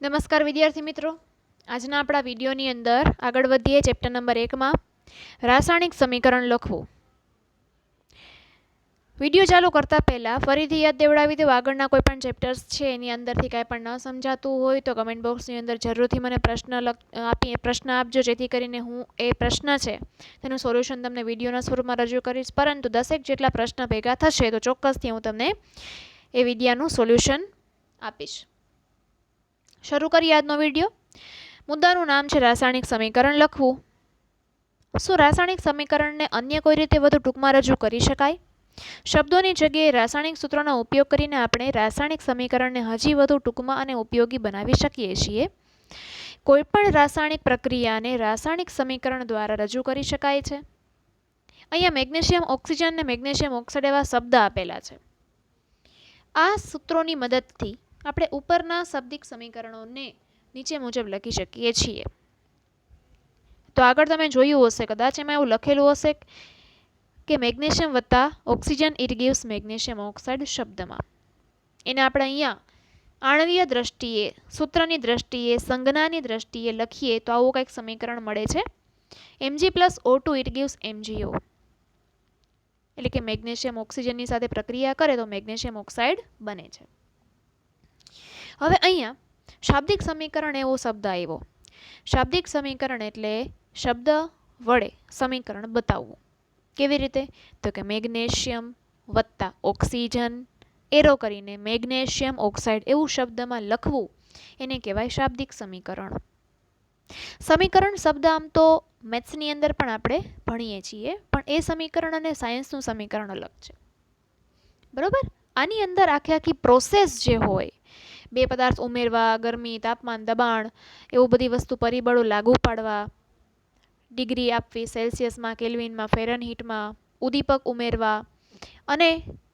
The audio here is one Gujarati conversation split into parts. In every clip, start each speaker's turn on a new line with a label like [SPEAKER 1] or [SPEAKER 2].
[SPEAKER 1] નમસ્કાર વિદ્યાર્થી મિત્રો, આજના આપણા વિડીયોની અંદર આગળ વધીએ ચેપ્ટર નંબર 1 માં રાસાયણિક સમીકરણ લખવું. વિડીયો ચાલુ કરતા પહેલા ફરીથી યાદ દેવડાવી દઉં, આગળના કોઈ પણ ચેપ્ટર્સ છે એની અંદરથી કાંઈ પણ ન સમજાતું હોય તો કમેન્ટ બોક્સની અંદર જરૂરથી મને પ્રશ્ન આપજો, જેથી કરીને હું એ પ્રશ્ન છે તેનું સોલ્યુશન તમને વિડીયોના સ્વરૂપમાં રજૂ કરીશ. પરંતુ 10 જેટલા પ્રશ્ન ભેગા થશે તો ચોક્કસથી હું તમને એ વિડીયોનું સોલ્યુશન આપીશ. શરૂ કરીએ આજનો વિડીયો. મુદ્દાનું નામ છે રાસાયણિક સમીકરણ લખવું. શું રાસાયણિક સમીકરણને અન્ય કોઈ રીતે વધુ ટૂંકમાં રજૂ કરી શકાય? શબ્દોની જગ્યાએ રાસાયણિક સૂત્રોનો ઉપયોગ કરીને આપણે રાસાયણિક સમીકરણને હજી વધુ ટૂંકમાં અને ઉપયોગી બનાવી શકીએ છીએ. કોઈપણ રાસાયણિક પ્રક્રિયાને રાસાયણિક સમીકરણ દ્વારા રજૂ કરી શકાય છે. અહીંયા મેગ્નેશિયમ ઓક્સિજન અને મેગ્નેશિયમ ઓક્સાઇડ એવા શબ્દ આપેલા છે. આ સૂત્રોની મદદથી આપણે ઉપરના શાબ્દિક સમીકરણોને નીચે મુજબ લખી શકીએ છીએ. તો આગળ તમે જોયું હશે, કદાચ એમાં એવું લખેલું હશે કે મેગ્નેશિયમ વત્તા oxygen it gives magnesium oxide શબ્દમાં. એને આપણે અહીંયા આણ્વીય દ્રષ્ટિએ, સૂત્રની દ્રષ્ટિએ, સંજ્ઞાની દ્રષ્ટિએ લખીએ તો આવું કંઈક સમીકરણ મળે છે. Mg+O2 ઇટ ગિવ્સ MgO, એટલે કે મેગ્નેશિયમ ઓક્સિજનની સાથે પ્રક્રિયા કરે તો મેગ્નેશિયમ ઓક્સાઇડ બને છે. હવે અહીંયા શાબ્દિક સમીકરણ એવો શબ્દ આવ્યો. શાબ્દિક સમીકરણ એટલે શબ્દ વડે સમીકરણ બતાવવું. કેવી રીતે? તો કે મેગ્નેશિયમ વત્તા ઓક્સિજન એરો કરીને મેગ્નેશિયમ ઓક્સાઇડ એવું શબ્દમાં લખવું, એને કહેવાય શાબ્દિક સમીકરણ. સમીકરણ શબ્દ આમ તો મેથ્સની અંદર પણ આપણે ભણીએ છીએ, પણ એ સમીકરણ અને સાયન્સનું સમીકરણ અલગ છે. બરોબર? આની અંદર આખી પ્રોસેસ જે હોય, બે પદાર્થ ઉમેરવા, ગરમી, તાપમાન, દબાણ, એવું બધી વસ્તુ પરિબળો લાગુ પાડવા, ડિગ્રી આપવી સેલ્સિયસમાં, કેલ્વિનમાં, ફેરનહીટમાં, ઉદ્દીપક ઉમેરવા, અને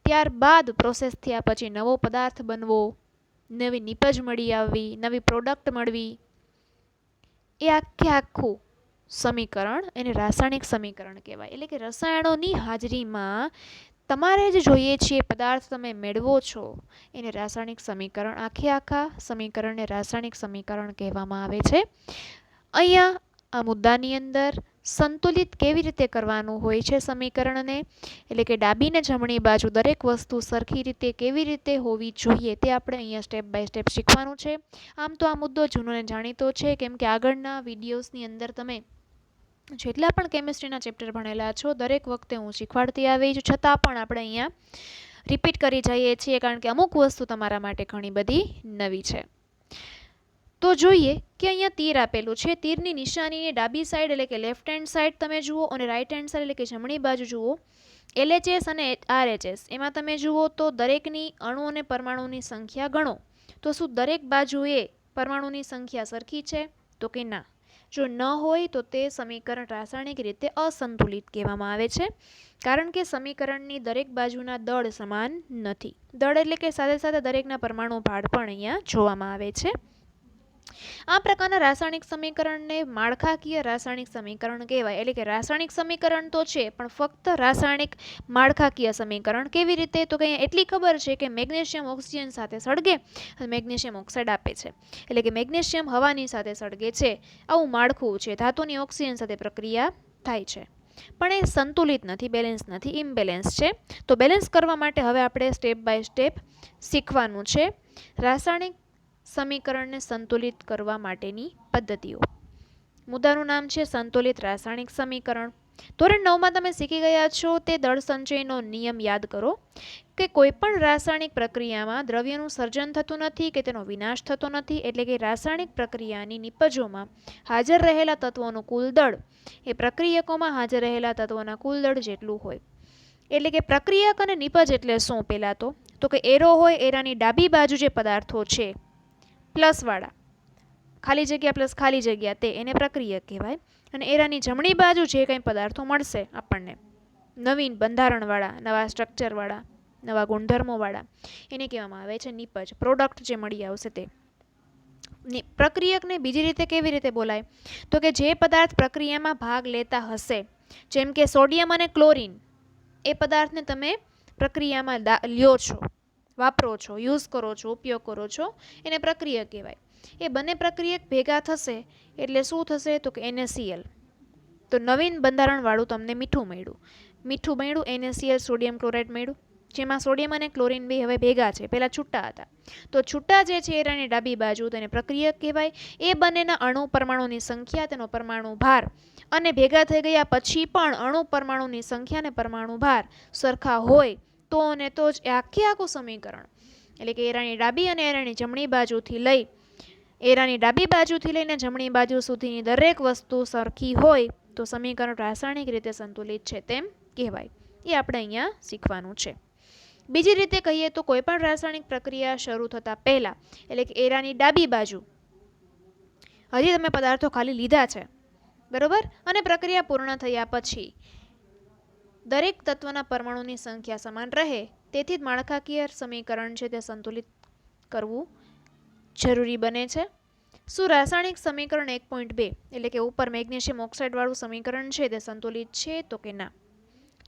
[SPEAKER 1] ત્યારબાદ પ્રોસેસ થયા પછી નવો પદાર્થ બનવો, નવી નિપજ મળી આવવી, નવી પ્રોડક્ટ મળવી, એ આખું સમીકરણ એને રાસાયણિક સમીકરણ કહેવાય. એટલે કે રસાયણોની હાજરીમાં તમારે જે જોઈએ છીએ પદાર્થ તમે મેળવો છો એને રાસાયણિક સમીકરણ, આખા સમીકરણને રાસાયણિક સમીકરણ કહેવામાં આવે છે. અહીંયા આ મુદ્દાની અંદર સંતુલિત કેવી રીતે કરવાનું હોય છે સમીકરણને, એટલે કે ડાબી ને જમણી બાજુ દરેક વસ્તુ સરખી રીતે કેવી રીતે હોવી જોઈએ તે આપણે અહીંયા સ્ટેપ બાય સ્ટેપ શીખવાનું છે. આમ તો આ મુદ્દો જૂનો ને જાણીતો છે, કેમ કે આગળના વિડીયોઝની અંદર તમે જેટલા પણ કેમિસ્ટ્રીના ચેપ્ટર ભણેલા છો દરેક વખતે હું શીખવાડતી આવી છું, છતાં પણ આપણે અહીંયા રિપીટ કરી જઈએ છીએ, કારણ કે અમુક વસ્તુ તમારા માટે ઘણી બધી નવી છે. તો જોઈએ કે અહીંયા તીર આપેલું છે. તીરની નિશાનીની ડાબી સાઈડ એટલે કે લેફ્ટ હેન્ડ સાઈડ તમે જુઓ અને રાઈટ હેન્ડ સાઈડ એટલે કે જમણી બાજુ જુઓ. LHS અને RHS એમાં તમે જુઓ તો દરેકની અણુ અને પરમાણુની સંખ્યા ગણો તો શું દરેક બાજુએ પરમાણુની સંખ્યા સરખી છે? તો કે ના. જો ન હોય તો તે સમીકરણ રાસાયણિક રીતે અસંતુલિત કહેવામાં આવે છે, કારણ કે સમીકરણની દરેક બાજુના દળ સમાન નથી. દળ એટલે કે સાથે સાથે દરેકના પરમાણુ ભાર પણ અહીંયા જોવામાં આવે છે. આ પ્રકારના રાસાયણિક સમીકરણને માળખાકીય રાસાયણિક સમીકરણ કહેવાય. એટલે કે રાસાયણિક સમીકરણ તો છે પણ ફક્ત રાસાયણિક માળખાકીય સમીકરણ. કેવી રીતે? તો કે એટલી ખબર છે કે મેગ્નેશિયમ ઓક્સિજન સાથે સળગે અને મેગ્નેશિયમ ઓક્સાઇડ આપે છે, એટલે કે મેગ્નેશિયમ હવાની સાથે સળગે છે, આવું માળખું છે. ધાતુની ઓક્સિજન સાથે પ્રક્રિયા થાય છે, પણ એ સંતુલિત નથી, બેલેન્સ નથી, ઇમ્બેલેન્સ છે. તો બેલેન્સ કરવા માટે હવે આપણે સ્ટેપ બાય સ્ટેપ શીખવાનું છે રાસાયણિક સમીકરણને સંતુલિત કરવા માટેની પદ્ધતિઓ. મુદ્દાનું નામ છે સંતુલિત રાસાયણિક સમીકરણ. ધોરણ 9માં તમે શીખી ગયા છો તે દળ સંચયનો નિયમ યાદ કરો કે કોઈ પણ રાસાયણિક પ્રક્રિયામાં દ્રવ્યનું સર્જન થતું નથી કે તેનો વિનાશ થતો નથી. એટલે કે રાસાયણિક પ્રક્રિયાની નિપજોમાં હાજર રહેલા તત્વોનું કુલ દળ એ પ્રક્રિયકોમાં હાજર રહેલા તત્વોના કુલ દળ જેટલું હોય. એટલે કે પ્રક્રિયક અને નિપજ એટલે શું? પહેલા તો કે એરો હોય, એરાની ડાબી બાજુ જે પદાર્થો છે પ્લસ વાળા, ખાલી જગ્યા પ્લસ ખાલી જગ્યા, તે એને પ્રક્રિયક કહેવાય. અને એરાની જમણી બાજુ જે કંઈ પદાર્થો મળશે આપણને નવીન બંધારણવાળા, નવા સ્ટ્રક્ચરવાળા, નવા ગુણધર્મોવાળા, એને કહેવામાં આવે છે નિપજ. પ્રોડક્ટ જે મળી આવશે તે. પ્રક્રિયકને બીજી રીતે કેવી રીતે બોલાય? તો કે જે પદાર્થ પ્રક્રિયામાં ભાગ લેતા હશે, જેમ કે સોડિયમ અને ક્લોરીન, એ પદાર્થને તમે પ્રક્રિયામાં લ્યો છો, વાપરો છો, યુઝ કરો છો, ઉપયોગ કરો છો, એને પ્રક્રિયક કહેવાય. એ બંને પ્રક્રિયક ભેગા થશે એટલે શું થશે તો કે NaCl. તો નવીન બંધારણવાળું તમને મીઠું મળ્યું. મીઠું મળ્યું NaCl સોડિયમ ક્લોરાઇડ મળ્યું, જેમાં સોડિયમ અને ક્લોરીન બે હવે ભેગા છે, પહેલાં છૂટા હતા. તો છૂટા જે છે એરાની ડાબી બાજુ તેને પ્રક્રિયક કહેવાય. એ બંનેના અણુ પરમાણુની સંખ્યા, તેનો પરમાણુ ભાર અને ભેગા થઈ ગયા પછી પણ અણુ પરમાણુની સંખ્યા અને પરમાણુ ભાર સરખા હોય તો ને તો જ આખું સમીકરણ, એટલે કે એરાની ડાબી અને એરાની જમણી બાજુથી લઈને જમણી બાજુ સુધીની દરેક વસ્તુ સરખી હોય તો સમીકરણ રાસાયણિક રીતે સંતુલિત છે તેમ કહેવાય. એ આપણે અહીંયા શીખવાનું છે. બીજી રીતે કહીએ તો કોઈ પણ રાસાયણિક પ્રક્રિયા શરૂ થતા પહેલા, એટલે કે એરાની ડાબી બાજુ હજી તમે પદાર્થો ખાલી લીધા છે, બરોબર, અને પ્રક્રિયા પૂર્ણ થયા પછી દરેક તત્વના પરમાણુની સંખ્યા સમાન રહે, તેથી જ માળખાકીય સમીકરણ છે તે સંતુલિત કરવું જરૂરી બને છે. શું રાસાયણિક સમીકરણ 1.2 એટલે કે ઉપર મેગ્નેશિયમ ઓક્સાઇડ વાળું સમીકરણ છે તે સંતુલિત છે તો કે ના?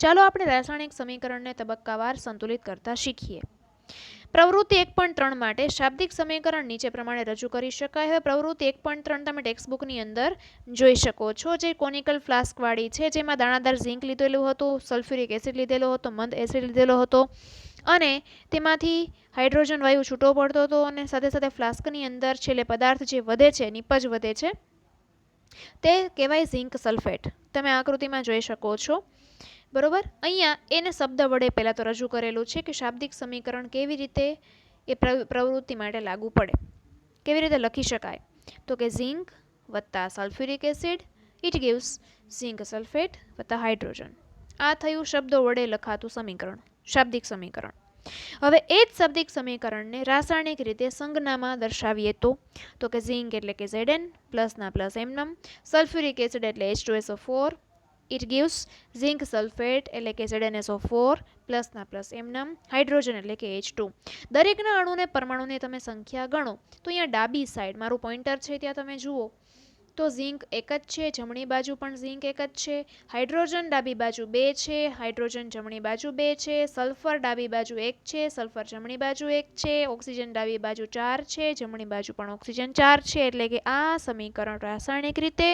[SPEAKER 1] ચાલો આપણે રાસાયણિક સમીકરણને તબક્કાવાર સંતુલિત કરતા શીખીએ. પ્રવૃત્તિ 1.3 માટે શાબ્દિક સમીકરણ નીચે પ્રમાણે રજૂ કરી શકાય. હવે પ્રવૃત્તિ 1.3 તમે ટેક્સ્ટબુકની અંદર જોઈ શકો છો, જે કોનિકલ ફ્લાસ્ક વાળી છે, જેમાં દાણાદાર ઝીંક લીધેલું હતું, સલ્ફ્યુરિક એસિડ લીધેલો હતો, મંદ એસિડ લીધેલો હતો અને તેમાંથી હાઇડ્રોજન વાયુ છૂટો પડતો હતો અને સાથે સાથે ફ્લાસ્કની અંદર છેલ્લે પદાર્થ જે વધે છે, નિપજ વધે છે, તે કહેવાય ઝીંક સલ્ફેટ. તમે આકૃતિમાં જોઈ શકો છો, બરોબર. અહીંયા એને શબ્દ વડે પહેલાં તો રજૂ કરેલું છે કે શાબ્દિક સમીકરણ કેવી રીતે એ પ્રવૃત્તિ માટે લાગુ પડે, કેવી રીતે લખી શકાય તો કે ઝીંક વત્તા sulphuric acid it gives zinc sulphate વત્તા હાઇડ્રોજન. આ થયું શબ્દો વડે લખાતું સમીકરણ, શાબ્દિક સમીકરણ. હવે એ જ શાબ્દિક સમીકરણને રાસાયણિક રીતે સંજ્ઞામાં દર્શાવીએ તો કે ઝીંક એટલે કે Zn પ્લસના પ્લસ એમનમ, સલ્ફ્યુરિક એસિડ એટલે H2SO4, it gives zinc sulphate એટલે કે ZnSO4 પ્લસના પ્લસ એમનમ, હાઇડ્રોજન એટલે કે H2. દરેકના અણુને પરમાણુને તમે સંખ્યા ગણો તો અહીંયા ડાબી સાઈડ મારું પોઇન્ટર છે ત્યાં તમે જુઓ તો ઝીંક એક જ છે, જમણી બાજુ પણ ઝીંક એક જ છે, હાઇડ્રોજન ડાબી બાજુ 2 છે, હાઇડ્રોજન જમણી બાજુ 2 છે, સલ્ફર ડાબી બાજુ 1 છે, સલ્ફર જમણી બાજુ 1 છે, ઓક્સિજન ડાબી બાજુ 4 છે, જમણી બાજુ પણ ઓક્સિજન 4 છે. એટલે કે આ સમીકરણ રાસાયણિક રીતે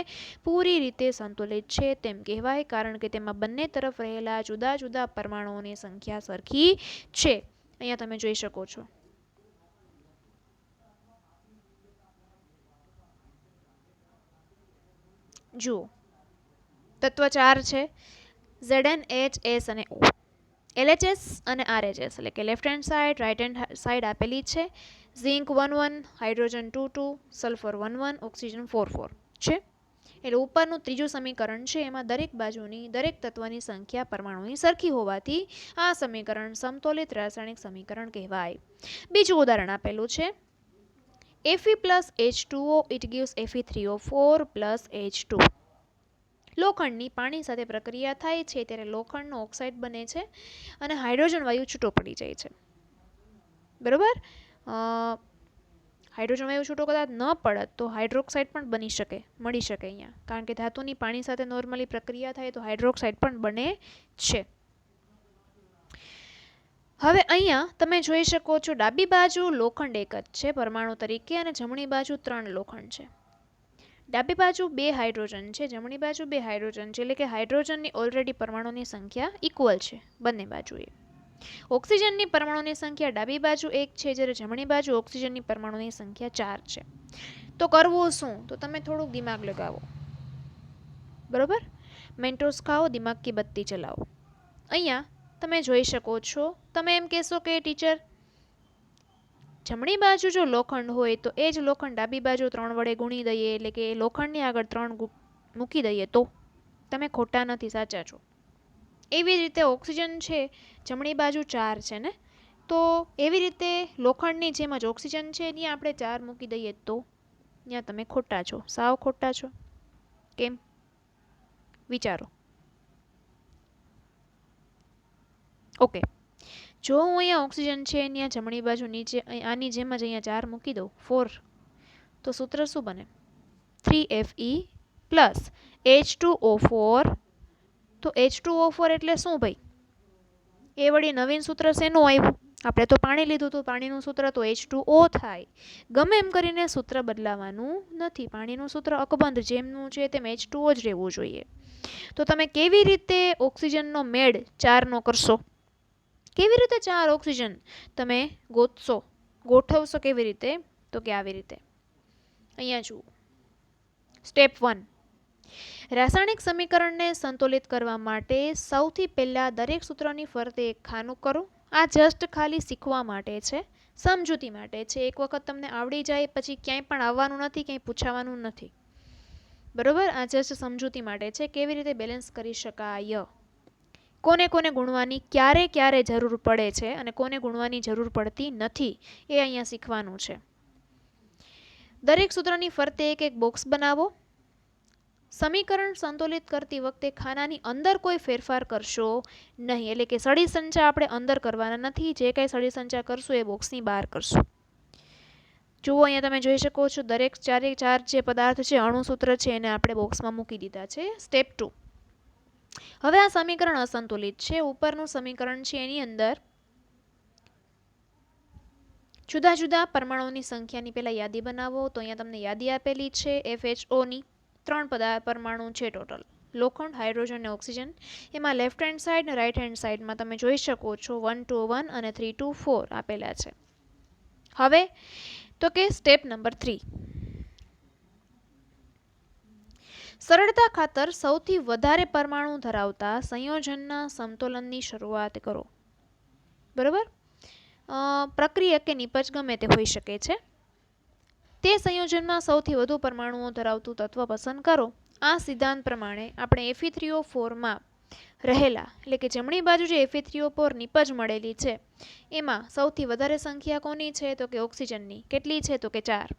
[SPEAKER 1] પૂરી રીતે સંતુલિત છે તેમ કહેવાય, કારણ કે તેમાં બંને તરફ રહેલા જુદા જુદા પરમાણુઓની સંખ્યા સરખી છે. અહીંયા તમે જોઈ શકો છો. જુઓ, તત્વ 4 છે, Zn, H, S અને O, LHS અને RHS એટલે કે left hand side, right hand side આપેલી છે. ઝીંક 1 1, હાઇડ્રોજન 2 2, સલ્ફર 1 1, ઓક્સિજન 4 4 છે. એટલે ઉપરનું ત્રીજું સમીકરણ છે એમાં દરેક બાજુની દરેક તત્વની સંખ્યા પરમાણુની સરખી હોવાથી આ સમીકરણ સમતોલિત રાસાયણિક સમીકરણ કહેવાય. બીજું ઉદાહરણ આપેલું છે, Fe plus H2O it gives Fe3O4 plus H2. લોખંડની પાણી સાથે પ્રક્રિયા થાય છે ત્યારે લોખંડનો ઓક્સાઇડ બને છે અને હાઇડ્રોજન વાયુ છૂટો પડી જાય છે, બરોબર. હાઇડ્રોજન વાયુ છૂટો કદાચ ન પડત તો હાઇડ્રોક્સાઇડ પણ બની શકે, મળી શકે અહીંયા, કારણ કે ધાતુની પાણી સાથે નોર્મલી પ્રક્રિયા થાય તો હાઇડ્રોક્સાઇડ પણ બને છે. હવે અહીંયા તમે જોઈ શકો છો ડાબી બાજુ લોખંડ એક જ છે પરમાણુ તરીકે અને જમણી બાજુ 3 લોખંડ છે. ડાબી બાજુ 2 હાઇડ્રોજન છે, જમણી બાજુ 2 હાઇડ્રોજન છે, એટલે કે હાઇડ્રોજનની ઓલરેડી પરમાણુની સંખ્યા ઇક્વલ છે બંને બાજુએ. ઓક્સિજનની પરમાણુની સંખ્યા ડાબી બાજુ 1 છે જ્યારે જમણી બાજુ ઓક્સિજનની પરમાણુની સંખ્યા 4 છે. તો કરવું શું? તો તમે થોડુંક દિમાગ લગાવો, બરોબર. મેન્ટોસ ખાઓ, દિમાગ કી બત્તી ચલાવો. અહીંયા તમે જોઈ શકો છો, તમે એમ કહેશો કે ટીચર જમણી બાજુ જો લોખંડ હોય તો એ જ લોખંડ ડાબી બાજુ 3 વડે ગુણી દઈએ, એટલે કે લોખંડની આગળ 3 મૂકી દઈએ તો? તમે ખોટા નથી, સાચા છો. એવી રીતે ઓક્સિજન છે જમણી બાજુ 4 છે ને, તો એવી રીતે લોખંડની જેમ જ ઓક્સિજન છે ત્યાં આપણે 4 મૂકી દઈએ તો? ત્યાં તમે ખોટા છો, સાવ ખોટા છો. કેમ? વિચારો. ઓકે, જો હું અહીંયા ઓક્સિજન છે અહીંયા જમણી બાજુ નીચે આની જેમ જ અહીંયા 4 મૂકી દઉં 4, તો સૂત્ર શું બને? 3Fe plus H2O4. તો H2O4 એટલે શું ભાઈ? એ વળી નવીન સૂત્ર શેનું આવ્યું? આપણે તો પાણી લીધું હતું, પાણીનું સૂત્ર તો H2O થાય. ગમે એમ કરીને સૂત્ર બદલાવાનું નથી. પાણીનું સૂત્ર અકબંધ જેમનું છે તેમ H2O જ રહેવું જોઈએ. તો તમે કેવી રીતે ઓક્સિજનનો મેળ 4નો કરશો? કેવી રીતે 4 ઓક્સિજન તમે ગોતશો, ગોઠવશો કેવી રીતે? તો કે આવી રીતે. અહીંયા જુઓ, સ્ટેપ 1. રાસાયણિક સમીકરણને સંતુલિત કરવા માટે સૌથી પહેલા દરેક સૂત્રની ફરતે એક ખાનું કરો. આ જસ્ટ ખાલી શીખવા માટે છે, સમજૂતી માટે છે. એક વખત તમને આવડી જાય પછી ક્યાંય પણ આવવાનું નથી, ક્યાંય પૂછાવાનું નથી. બરોબર? આ જસ્ટ સમજૂતી માટે છે, કેવી રીતે બેલેન્સ કરી શકાય, કોને કોને ગુણવાની ક્યારે ક્યારે જરૂર પડે છે અને કોને ગુણવાની જરૂર પડતી નથી, એ અહીંયા શીખવાનું છે. દરેક સૂત્રની ફરતે એક એક બોક્સ બનાવો. સમીકરણ સંતુલિત કરતી વખતે ખાનાની અંદર કોઈ ફેરફાર કરશો નહીં, એટલે કે સળી સંચા આપણે અંદર કરવાના નથી. જે કંઈ સળી સંચા કરશું એ બોક્સની બહાર કરશું. જુઓ, અહીંયા તમે જોઈ શકો છો, દરેક 4 જે પદાર્થ છે, અણુસૂત્ર છે, એને આપણે બોક્સમાં મૂકી દીધા છે. સ્ટેપ 2. હવે આ સમીકરણ અસંતુલિત છે. ઉપરનું સમીકરણ છે એની અંદર જુદા જુદા પરમાણુની સંખ્યાની પહેલા યાદી બનાવો. તો અહીંયા તમને યાદી આપેલી છે FHOની. 3 પરમાણુ છે ટોટલ, લોખંડ, હાઇડ્રોજન અને ઓક્સિજન. એમાં લેફ્ટ હેન્ડ સાઈડ અને રાઈટ હેન્ડ સાઈડમાં તમે જોઈ શકો છો 1 2 1 અને 3 2 4 આપેલા છે. હવે તો કે સ્ટેપ નંબર 3. સરળતા ખાતર સૌથી વધારે પરમાણુ ધરાવતા સંયોજનના સમતોલનની શરૂઆત કરો. બરોબર? પ્રક્રિયા કે નિપજ ગમે તે હોઈ શકે છે. તે સંયોજનમાં સૌથી વધુ પરમાણુઓ ધરાવતું તત્વ પસંદ કરો. આ સિદ્ધાંત પ્રમાણે આપણે Fe3O4 માં રહેલા, એટલે કે જમણી બાજુ જે Fe3O4 નિપજ મળેલી છે એમાં સૌથી વધારે સંખ્યા કોની છે? તો કે ઓક્સિજનની. કેટલી છે? તો કે 4.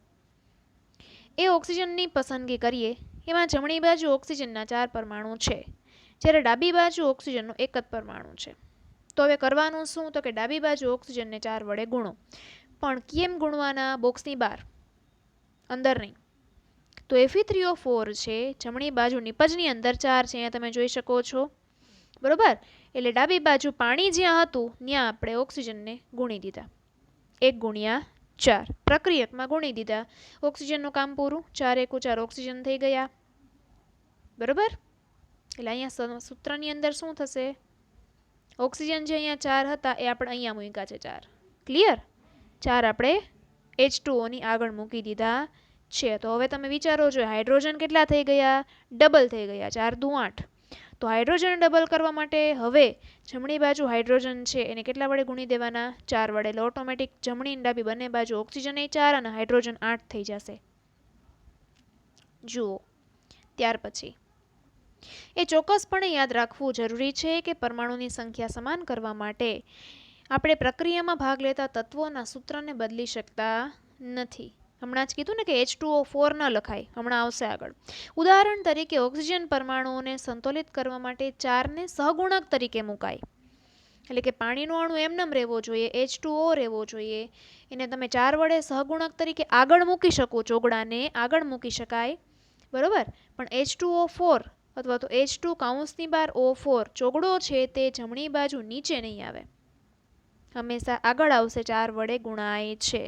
[SPEAKER 1] એ ઓક્સિજનની પસંદગી કરીએ. એમાં જમણી બાજુ ઓક્સિજનના 4 પરમાણુ છે, જ્યારે ડાબી બાજુ ઓક્સિજનનું એક જ પરમાણુ છે. તો હવે કરવાનું શું? તો કે ડાબી બાજુ ઓક્સિજનને 4 વડે ગુણો. પણ કેમ ગુણવાના? બોક્સની બહાર, અંદર નહીં. તો Fe3O4 છે, જમણી બાજુ નિપજની અંદર 4 છે, અહીંયા તમે જોઈ શકો છો. બરોબર? એટલે ડાબી બાજુ પાણી જ્યાં હતું ત્યાં આપણે ઓક્સિજનને ગુણી દીધા. 1 ગુણ્યા 4 પ્રક્રિયકમાં ગુણી દીધા. ઓક્સિજનનું કામ પૂરું. 4 × 4 ઓક્સિજન થઈ ગયા. બરોબર? એટલે અહીંયા સૂત્રની અંદર શું થશે? ઓક્સિજન જે અહીંયા 4 હતા એ આપણે અહીંયા મૂક્યા છે 4. ક્લિયર? 4 આપણે H2O ની આગળ મૂકી દીધા છે. તો હવે તમે વિચારો છો, હાઇડ્રોજન કેટલા થઈ ગયા? ડબલ થઈ ગયા. 4 દુ 8. તો હાઇડ્રોજન ડબલ કરવા માટે હવે જમણી બાજુ હાઇડ્રોજન છે એને કેટલા વડે ગુણી દેવાના? 4 વડે. એટલે ઓટોમેટિક જમણી અને ડાબી બંને બાજુ ઓક્સિજન એ 4 અને હાઇડ્રોજન 8 થઈ જશે. જુઓ, ત્યાર પછી એ ચોક્કસપણે યાદ રાખવું જરૂરી છે કે પરમાણુની સંખ્યા સમાન કરવા માટે આપણે પ્રક્રિયામાં ભાગ લેતા તત્વોના સૂત્રને બદલી શકતા નથી. હમણાં જ કીધું ને કે H2O4 ન લખાય, હમણાં આવશે આગળ. ઉદાહરણ તરીકે ઓક્સિજન પરમાણુઓને સંતુલિત કરવા માટે 4ને સહગુણક તરીકે મુકાય. એટલે કે પાણીનો અણુ એમનેમ રહેવો જોઈએ, H2O રહેવો જોઈએ. એને તમે 4 વડે સહગુણક તરીકે આગળ મૂકી શકો, ચોગડાને આગળ મૂકી શકાય. બરોબર? પણ H2O4 અથવા તો H2O4 ચોગડો છે તે જમણી બાજુ નીચે નહીં આવે, હંમેશા આગળ આવશે. 4 વડે ગુણાય છે.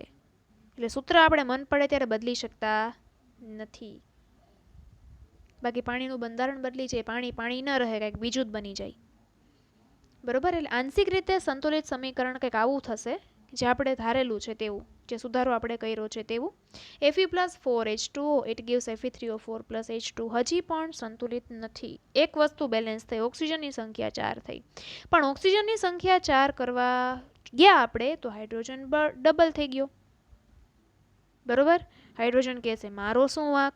[SPEAKER 1] એટલે સૂત્ર આપણે મન પડે ત્યારે બદલી શકતા નથી. બાકી પાણીનું બંધારણ બદલી જાય, પાણી ન રહે, કંઈક બીજું જ બની જાય. બરોબર? એટલે આંશિક રીતે સંતુલિત સમીકરણ કંઈક આવું થશે, જે આપણે ધારેલું છે તેવું, જે સુધારો આપણે કર્યો છે તેવું. Fe+4H2O it gives Fe3O4 H2 હજી પણ સંતુલિત નથી. એક વસ્તુ બેલેન્સ થઈ, ઓક્સિજનની સંખ્યા 4 થઈ. પણ ઓક્સિજનની સંખ્યા 4 કરવા ગયા આપણે તો હાઇડ્રોજન ડબલ થઈ ગયો. બરોબર? હાઇડ્રોજન કહેશે મારો શું વાંક?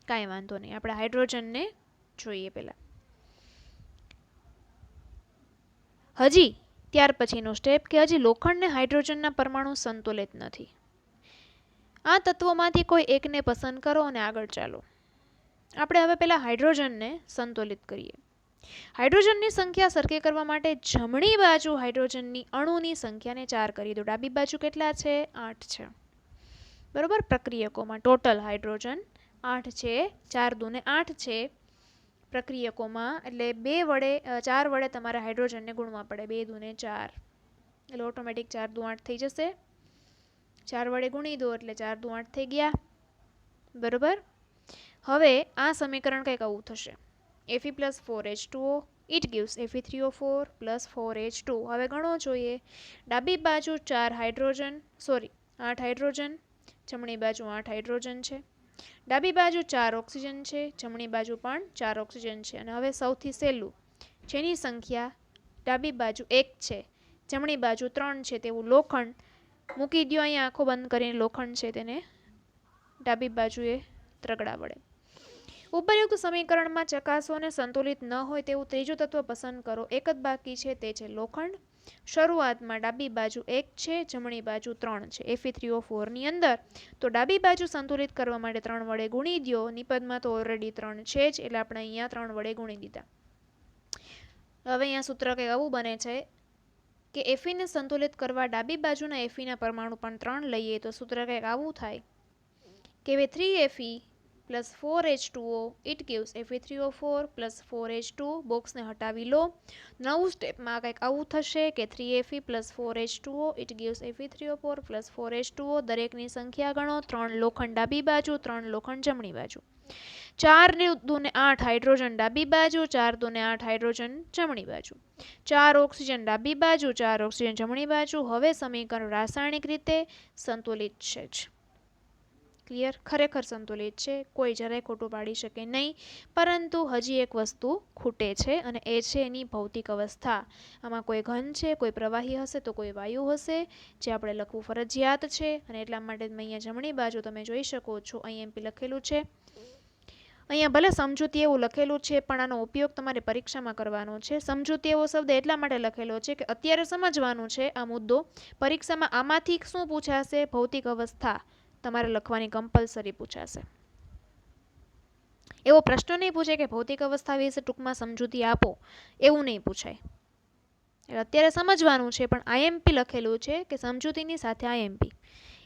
[SPEAKER 1] કાંઈ વાંધો નહીં, આપણે હાઇડ્રોજનને જોઈએ પહેલા. હજી ત્યાર પછીનો સ્ટેપ કે હજી લોખંડ ને હાઇડ્રોજનના પરમાણુ સંતુલિત નથી. આ તત્વોમાંથી કોઈ એકને પસંદ કરો અને આગળ ચાલો. આપણે હવે પહેલા હાઇડ્રોજનને સંતુલિત કરીએ. હાઇડ્રોજનની સંખ્યા સરખી કરવા માટે જમણી બાજુ હાઇડ્રોજનની અણુની સંખ્યાને 4 કરી દો. ડાબી બાજુ કેટલા છે? 8 છે. બરોબર? પ્રક્રિયકોમાં ટોટલ હાઇડ્રોજન 8 છે. 4 દુ 8 છે પ્રક્રિયકોમાં. એટલે 4 વડે તમારે હાઇડ્રોજનને ગુણવા પડે. 2 દુ 4. એટલે ઓટોમેટિક 4 દુ 8 થઈ જશે. 4 વડે ગુણી દો એટલે 4 દુ 8 થઈ ગયા. બરોબર. હવે આ સમીકરણ કંઈક આવું થશે. Fe plus 4H2O it gives Fe3O4 plus 4H2. હવે ગણો જોઈએ. ડાબી બાજુ 8 હાઇડ્રોજન, જમણી બાજુ 8 હાઇડ્રોજન છે. ડાબી બાજુ 4 ઓક્સિજન છે, જમણી બાજુ પણ 4 ઓક્સિજન છે. અને હવે સૌથી સહેલું, જેની સંખ્યા ડાબી બાજુ 1 છે, જમણી બાજુ 3 છે તેવું લોખંડ મૂકી દો. અહીંયા આંખો બંધ કરીને લોખંડ છે તેને ડાબી બાજુએ ત્રગડા વડે. ઉપરયુક્ત સમીકરણમાં ચકાસો અને સંતુલિત ન હોય તેવું ત્રીજું તત્વ પસંદ કરો. એક જ બાકી છે, તે છે લોખંડ. શરૂઆતમાં ડાબી બાજુ 1 છે, જમણી બાજુ 3 છે Fe3O4 ની અંદર. તો ડાબી બાજુ સંતુલિત કરવા માટે 3 વડે ગુણી દો. નિપદમાં તો ઓલરેડી 3 છે જ, એટલે આપણે અહીંયા 3 વડે ગુણી દીધા. હવે અહીંયા સૂત્ર કંઈક આવું બને છે કે Fe ને સંતુલિત કરવા ડાબી બાજુના Fe ના પરમાણુ પણ 3 લઈએ તો સૂત્ર કંઈક આવું થાય કે 3Fe plus 4H2O it gives Fe3O4 plus 4H2. બોક્સને હટાવી લો. નવું સ્ટેપમાં કંઈક આવું થશે કે 3Fe plus 4H2O it gives Fe3O4 plus 4H2O. દરેકની સંખ્યા ગણો. 3 લોખંડ ડાબી બાજુ, 3 લોખંડ જમણી બાજુ. 4 દુ 8 હાઇડ્રોજન ડાબી બાજુ, 4 દુ 8 હાઇડ્રોજન જમણી બાજુ. 4 ઓક્સિજન ડાબી બાજુ, 4 ઓક્સિજન જમણી બાજુ. હવે સમીકરણ રાસાયણિક રીતે સંતુલિત છે જ. ક્લિયર? ખરેખર સંતુલિત છે, કોઈ જરાય ખોટું પાડી શકે નહીં. પરંતુ હજી એક વસ્તુ ખૂટે છે અને એ છે એની ભૌતિક અવસ્થા. આમાં કોઈ ઘન છે, કોઈ પ્રવાહી હશે તો કોઈ વાયુ હશે, જે આપણે લખવું ફરજિયાત છે. અને એટલા માટે મેં અહીંયા જમણી બાજુ તમે જોઈ શકો છો અહીં MP લખેલું છે. અહીંયા ભલે સમજૂતી એવું લખેલું છે, પણ આનો ઉપયોગ તમારે પરીક્ષામાં કરવાનો છે. સમજૂતી એવો શબ્દ એટલા માટે લખેલો છે કે અત્યારે સમજવાનું છે આ મુદ્દો. પરીક્ષામાં આમાંથી શું પૂછાશે? ભૌતિક અવસ્થા તમારે લખવાની કમ્પલસરી પૂછાશે. એવો પ્રશ્ન નહીં પૂછે કે ભૌતિક અવસ્થા વિશે ટૂંકમાં સમજૂતી આપો, એવું નહીં પૂછાય. અત્યારે સમજવાનું છે, પણ IMP લખેલું છે કે સમજૂતીની સાથે IMP.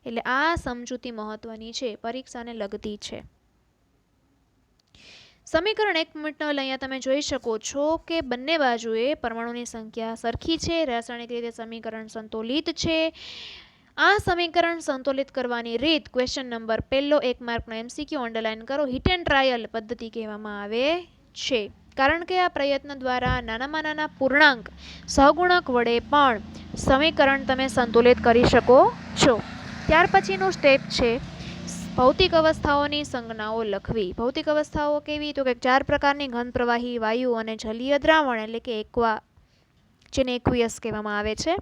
[SPEAKER 1] એટલે આ સમજૂતી મહત્વની છે, પરીક્ષાને લગતી છે. સમીકરણ 1.9 અહીંયા તમે જોઈ શકો છો કે બંને બાજુએ પરમાણુની સંખ્યા સરખી છે. રાસાયણિક રીતે સમીકરણ સંતુલિત છે. આ સમીકરણ સંતુલિત કરવાની રીત ક્વેશ્ચન નંબર પહેલો 1 માર્કનો MCQ અંડરલાઈન કરો. હિટ એન્ડ ટ્રાયલ પદ્ધતિ કહેવામાં આવે છે. કારણ કે આ પ્રયત્ન દ્વારા નાનામાં નાના પૂર્ણાંક સહગુણક વડે પણ સમીકરણ તમે સંતુલિત કરી શકો છો. ત્યાર પછીનું સ્ટેપ છે ભૌતિક અવસ્થાઓની સંજ્ઞાઓ લખવી. ભૌતિક અવસ્થાઓ કેવી? તો કે 4 પ્રકારની ઘન, પ્રવાહી, વાયુ અને જલીય દ્રાવણ એટલે કે એક્વા, જેને એક્વિયસ કહેવામાં આવે છે.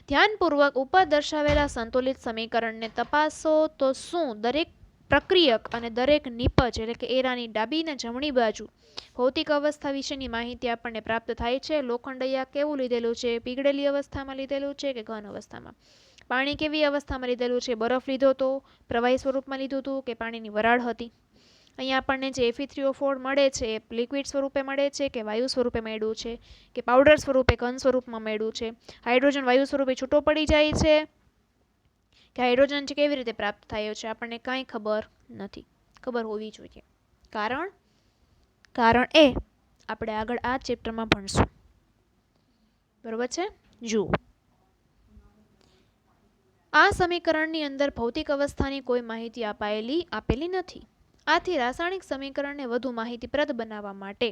[SPEAKER 1] ધ્યાનપૂર્વક ઉપર દર્શાવેલા સંતુલિત સમીકરણને તપાસો તો શું દરેક પ્રક્રિયક અને દરેક નિપજ એટલે કે એરાની ડાબી અને જમણી બાજુ ભૌતિક અવસ્થા વિશેની માહિતી આપણને પ્રાપ્ત થાય છે. લોખંડ અહીંયા કેવું લીધેલું છે? પીગળેલી અવસ્થામાં લીધેલું છે કે ઘન અવસ્થામાં? પાણી કેવી અવસ્થામાં લીધેલું છે? બરફ લીધો તો, પ્રવાહી સ્વરૂપમાં લીધું હતું કે પાણીની વરાળ હતી? અહીંયા આપણને જે Fe3O4 મળે છે એ લિક્વિડ સ્વરૂપે મળે છે કે વાયુ સ્વરૂપે મળ્યું છે કે પાવડર સ્વરૂપે ઘન સ્વરૂપમાં મળ્યું છે? હાઇડ્રોજન વાયુ સ્વરૂપે છૂટો પડી જાય છે કે હાઇડ્રોજન કેવી રીતે પ્રાપ્ત થયો છે? આપણને કાંઈ ખબર નથી. ખબર હોવી જોઈએ. કારણ એ આપણે આગળ આ ચેપ્ટરમાં ભણશું. બરોબર છે? જુઓ, આ સમીકરણની અંદર ભૌતિક અવસ્થાની કોઈ માહિતી આપેલી નથી. આથી રાસાયણિક સમીકરણને વધુ માહિતીપ્રદ બનાવવા માટે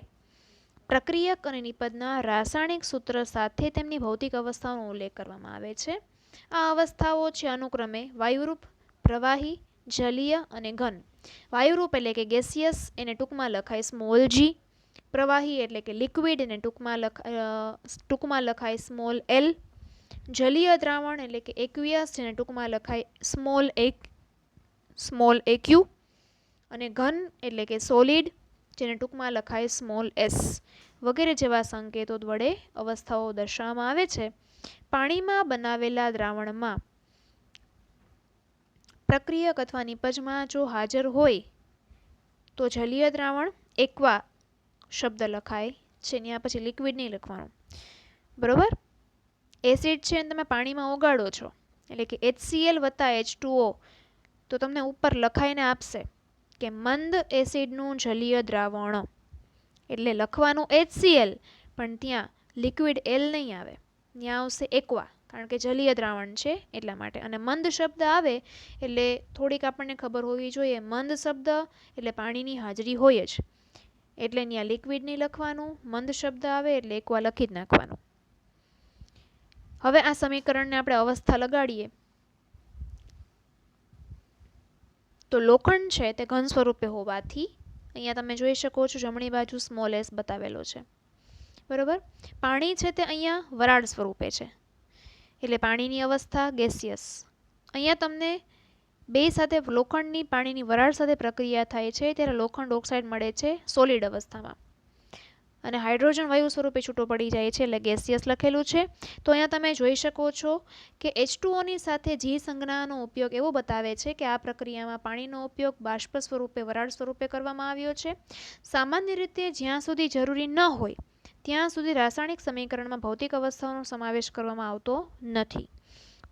[SPEAKER 1] પ્રક્રિયક અને નિપજના રાસાયણિક સૂત્ર સાથે તેમની ભૌતિક અવસ્થાઓનો ઉલ્લેખ કરવામાં આવે છે. આ અવસ્થાઓ છે અનુક્રમે વાયુરૂપ, પ્રવાહી, જલીય અને ઘન. વાયુરૂપ એટલે કે ગેસિયસ, એને ટૂંકમાં લખાય સ્મોલ g. પ્રવાહી એટલે કે લિક્વિડ, એને ટૂંકમાં લખાય સ્મોલ l. જલીય દ્રાવણ એટલે કે એક્વિયસ, જેને ટૂંકમાં લખાય સ્મોલ aq. અને ઘન એટલે કે સોલિડ, જેને ટૂંકમાં લખાય સ્મોલ s. વગેરે જેવા સંકેતો વડે અવસ્થાઓ દર્શાવવામાં આવે છે. પાણીમાં બનાવેલા દ્રાવણમાં પ્રક્રિયક અથવા નિપજમાં જો હાજર હોય તો જલીય દ્રાવણ એક્વા શબ્દ લખાય છે. ત્યાં પછી લિક્વિડ નહીં લખવાનું. બરોબર? એસિડ છે તમે પાણીમાં ઓગાળો છો એટલે કે HCl વત્તા H2O, તો તમને ઉપર લખાઈને આપશે કે મંદ એસિડનું જલીય દ્રાવણ. એટલે લખવાનું HCl, પણ ત્યાં લિક્વિડ L નહીં આવે, ત્યાં આવશે એક્વા. કારણ કે જલીય દ્રાવણ છે એટલા માટે. અને મંદ શબ્દ આવે એટલે થોડીક આપણને ખબર હોવી જોઈએ. મંદ શબ્દ એટલે પાણીની હાજરી હોય જ, એટલે ત્યાં લિક્વિડ નહીં લખવાનું. મંદ શબ્દ આવે એટલે એકવાર લખી જ નાખવાનું. હવે આ સમીકરણને આપણે અવસ્થા લગાડીએ તો લોખંડ છે તે ઘન સ્વરૂપે હોવાથી અહીંયા તમે જોઈ શકો છો જમણી બાજુ સ્મોલ s બતાવેલો છે. બરોબર. પાણી છે તે અહીંયા વરાળ સ્વરૂપે છે એટલે પાણીની અવસ્થા ગેસિયસ. અહીંયા તમને બે સાથે લોખંડની પાણીની વરાળ સાથે પ્રક્રિયા થાય છે ત્યારે લોખંડ ઓક્સાઇડ મળે છે સોલિડ અવસ્થામાં અને હાઇડ્રોજન વાયુ સ્વરૂપે છૂટો પડી જાય છે એટલે ગેસિયસ લખેલું છે. તો અહીંયા તમે જોઈ શકો છો કે H2O ની સાથે G સંજ્ઞાનો ઉપયોગ એવો બતાવે છે કે આ પ્રક્રિયામાં પાણીનો ઉપયોગ બાષ્પ સ્વરૂપે વરાળ સ્વરૂપે કરવામાં આવ્યો છે. સામાન્ય રીતે જ્યાં સુધી જરૂરી ન હોય ત્યાં સુધી રાસાયણિક સમીકરણમાં ભૌતિક અવસ્થાઓનો સમાવેશ કરવામાં આવતો નથી.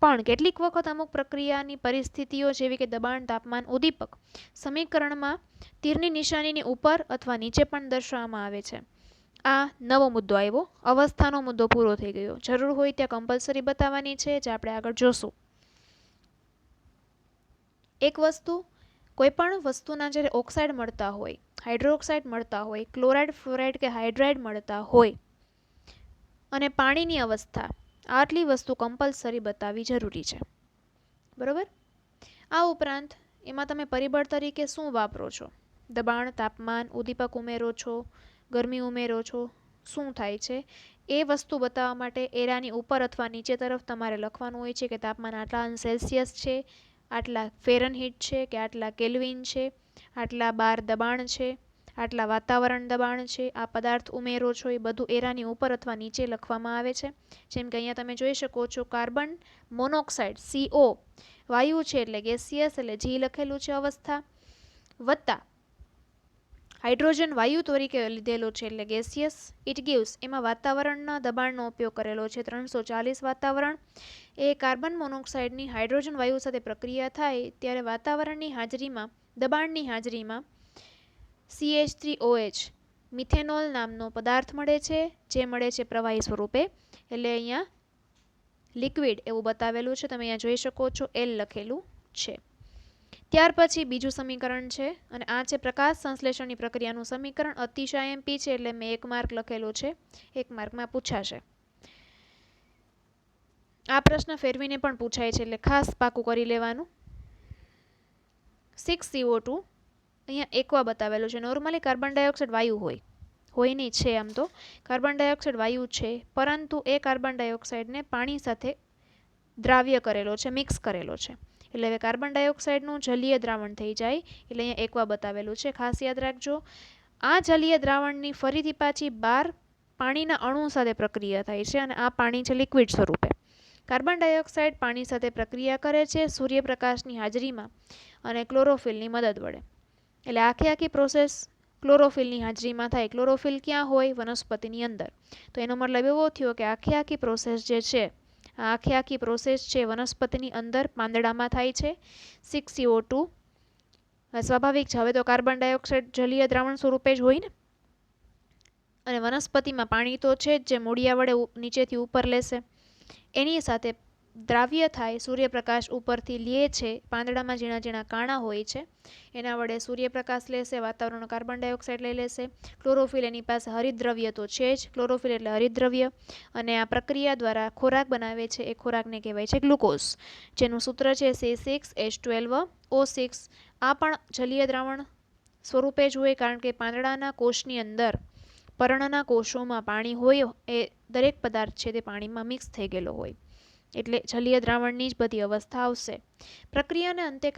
[SPEAKER 1] પણ કેટલીક વખત અમુક પ્રક્રિયાની પરિસ્થિતિઓ જેવી કે દબાણ, તાપમાન, ઉદ્દીપક સમીકરણમાં તીરની નિશાનીની ઉપર અથવા નીચે પણ દર્શાવવામાં આવે છે. આ નવો મુદ્દો આવ્યો. અવસ્થાનો મુદ્દો પૂરો થઈ ગયો. જરૂર હોય ત્યાં કમ્પલસરી બતાવવાની છે જે આપણે આગળ જોશું. એક વસ્તુ, કોઈ પણ વસ્તુના જ્યારે ઓક્સાઇડ મળતા હોય, હાઇડ્રોક્સાઇડ મળતા હોય, ક્લોરાઇડ, ફ્લોરાઇડ કે હાઇડ્રાઇડ મળતા હોય અને પાણીની અવસ્થા, આટલી વસ્તુ કમ્પલસરી બતાવવી જરૂરી છે. બરોબર. આ ઉપરાંત એમાં તમે પરિબળ તરીકે શું વાપરો છો? દબાણ, તાપમાન, ઉદ્દીપક ઉમેરો છો, ગરમી ઉમેરો છો, શું થાય છે એ વસ્તુ બતાવવા માટે એરાની ઉપર અથવા નીચે તરફ તમારે લખવાનું હોય છે કે તાપમાન આટલા અંશ સેલ્સિયસ છે, આટલા ફેરનહીટ છે કે આટલા કેલ્વિન છે, આટલા બાર દબાણ છે, આટલા વાતાવરણ દબાણ છે, આ પદાર્થ ઉમેરો છો, એ બધું એરાની ઉપર અથવા નીચે લખવામાં આવે છે. જેમ કે અહીંયા તમે જોઈ શકો છો કાર્બન મોનોક્સાઇડ CO વાયુ છે એટલે ગેસિયસ એટલે G લખેલું છે અવસ્થા, વત્તા હાઇડ્રોજન વાયુ તરીકે લીધેલો છે એટલે ગેસિયસ. ઇટ ગિવ્સ એમાં વાતાવરણના દબાણનો ઉપયોગ કરેલો છે 340 વાતાવરણ. એ કાર્બન મોનોક્સાઇડની હાઇડ્રોજન વાયુ સાથે પ્રક્રિયા થાય ત્યારે વાતાવરણની હાજરીમાં, દબાણની હાજરીમાં CH3OH મિથેનોલ નામનો પદાર્થ મળે છે જે મળે છે પ્રવાહી સ્વરૂપે એટલે અહીંયા લિક્વિડ એવું બતાવેલું છે. તમે અહીંયા જોઈ શકો છો L લખેલું છે. ત્યાર પછી બીજું સમીકરણ છે અને આ છે પ્રકાશ સંશ્લેષણની પ્રક્રિયાનું સમીકરણ. અતિશય MP છે એટલે મેં 1 માર્ક લખેલો છે. 1 માર્કમાં પૂછાશે. આ પ્રશ્ન ફેરવીને પણ પૂછાય છે એટલે ખાસ પાકું કરી લેવાનું. 6CO2 અહીંયા એકવા બતાવેલું છે. નોર્મલી કાર્બન ડાયોક્સાઇડ વાયુ હોય નહીં, છે આમ તો કાર્બન ડાયોક્સાઇડ વાયુ છે, પરંતુ એ કાર્બન ડાયોક્સાઇડને પાણી સાથે દ્રાવ્ય કરેલો છે, મિક્સ કરેલો છે એટલે હવે કાર્બન ડાયોક્સાઇડનું જલીય દ્રાવણ થઈ જાય એટલે અહીંયા એકવા બતાવેલું છે. ખાસ યાદ રાખજો. આ જલીય દ્રાવણની ફરીથી પાછી 12 પાણીના અણુ સાથે પ્રક્રિયા થાય છે અને આ પાણી છે લિક્વિડ સ્વરૂપે. કાર્બન ડાયોક્સાઇડ પાણી સાથે પ્રક્રિયા કરે છે સૂર્યપ્રકાશની હાજરીમાં અને ક્લોરોફિલની મદદ વડે. એટલે આખી પ્રોસેસ ક્લોરોફિલની હાજરીમાં થાય. ક્લોરોફિલ ક્યાં હોય? વનસ્પતિની અંદર. તો એનો મતલબ એવો થયો કે આખી પ્રોસેસ જે છે, આ આખી પ્રોસેસ છે વનસ્પતિની અંદર પાંદડામાં થાય છે. 6CO2 સ્વાભાવિક છે. હવે તો કાર્બન ડાયોક્સાઇડ જલીય દ્રાવણ સ્વરૂપે જ હોય ને, અને વનસ્પતિમાં પાણી તો છે જ જે મૂળિયા વડે નીચેથી ઉપર લેશે, એની સાથે દ્રાવ્ય થાય, સૂર્યપ્રકાશ ઉપરથી લે છે, પાંદડામાં ઝીણા ઝીણા કાણા હોય છે, એના વડે સૂર્યપ્રકાશ લેશે, વાતાવરણ કાર્બન ડાયોક્સાઇડ લઈ લેશે. ક્લોરોફિલ એની પાસે હરિતદ્રવ્ય તો છે જ, ક્લોરોફિલ એટલે હરિતદ્રવ્ય, અને આ પ્રક્રિયા દ્વારા ખોરાક બનાવે છે. એ ખોરાકને કહેવાય છે ગ્લુકોઝ, જેનું સૂત્ર છે C6H12O6. આ પણ જલીય દ્રાવણ સ્વરૂપે જ હોય કારણ કે પાંદડાના કોષની અંદર, પર્ણના કોષોમાં પાણી હોય, એ દરેક પદાર્થ છે તે પાણીમાં મિક્સ થઈ ગયેલો હોય એટલે જલીય દ્રાવણની જ બધી અવસ્થા આવશે. પ્રક્રિયાને અંતે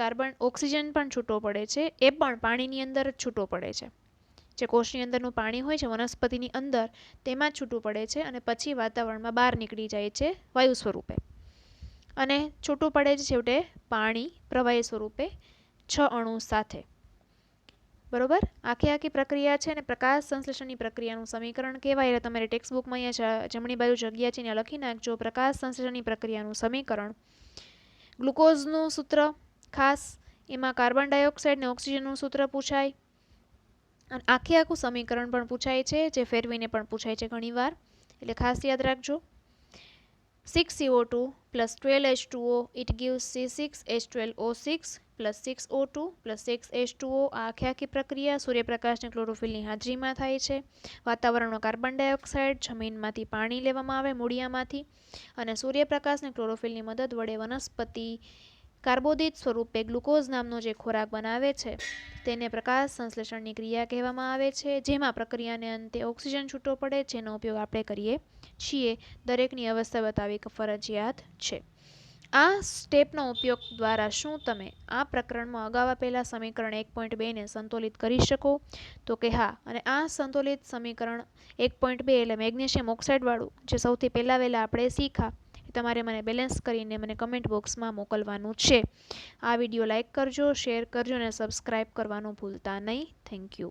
[SPEAKER 1] ઓક્સિજન પણ છૂટો પડે છે. એ પણ પાણીની અંદર જ છૂટો પડે છે. જે કોષની અંદરનું પાણી હોય છે વનસ્પતિની અંદર, તેમાં જ છૂટું પડે છે અને પછી વાતાવરણમાં બહાર નીકળી જાય છે વાયુ સ્વરૂપે. અને છૂટું પડે છે છેવટે પાણી પ્રવાહી સ્વરૂપે 6 અણુ સાથે. બરોબર. આખી પ્રક્રિયા છે અને પ્રકાશ સંશ્લેષણની પ્રક્રિયાનું સમીકરણ કહેવાય. એટલે તમારી ટેક્સ્ટ બુકમાં અહીંયા જમણી બાજુ જગ્યા છે ત્યાં લખી નાખજો પ્રકાશ સંશ્લેષણની પ્રક્રિયાનું સમીકરણ. ગ્લુકોઝનું સૂત્ર ખાસ, એમાં કાર્બન ડાયોક્સાઇડ ને ઓક્સિજનનું સૂત્ર પૂછાય અને આખું સમીકરણ પણ પૂછાય છે, જે ફેરવીને પણ પૂછાય છે ઘણીવાર, એટલે ખાસ યાદ રાખજો. 6CO2 plus 12H2O, it gives C6H12O6 plus 6O2 plus 6H2O. આ આખી પ્રક્રિયા સૂર્યપ્રકાશની ક્લોરોફિલની હાજરીમાં થાય છે. વાતાવરણનો કાર્બન ડાયોક્સાઇડ જમીનમાંથી પાણી લેવામાં આવે મૂળિયામાંથી, અને સૂર્યપ્રકાશની ક્લોરોફિલની મદદ વડે વનસ્પતિ કાર્બોદિત સ્વરૂપે ગ્લુકોઝ નામનો જે ખોરાક બનાવે છે તેને પ્રકાશ સંશ્લેષણની ક્રિયા કહેવામાં આવે છે, જેમાં પ્રક્રિયાને અંતે ઓક્સિજન છૂટો પડે, જેનો ઉપયોગ આપણે કરીએ છીએ. દરેકની અવસ્થા બતાવવી ફરજિયાત છે. આ સ્ટેપનો ઉપયોગ દ્વારા શું તમે આ પ્રકરણમાં અગાઉ આપેલા સમીકરણ 1.2 ને સંતુલિત કરી શકો? તો કે હા. અને આ સંતુલિત સમીકરણ 1.2 એટલે મેગ્નેશિયમ ઓક્સાઇડ વાળું જે સૌથી પહેલા આપણે શીખા, તમારે મને બેલેન્સ કરીને મને કમેન્ટ બોક્સમાં મોકલવાનું છે. આ વિડીયો લાઇક કરજો, શેર કરજો અને સબસ્ક્રાઈબ કરવાનું ભૂલતા નહીં. Thank you.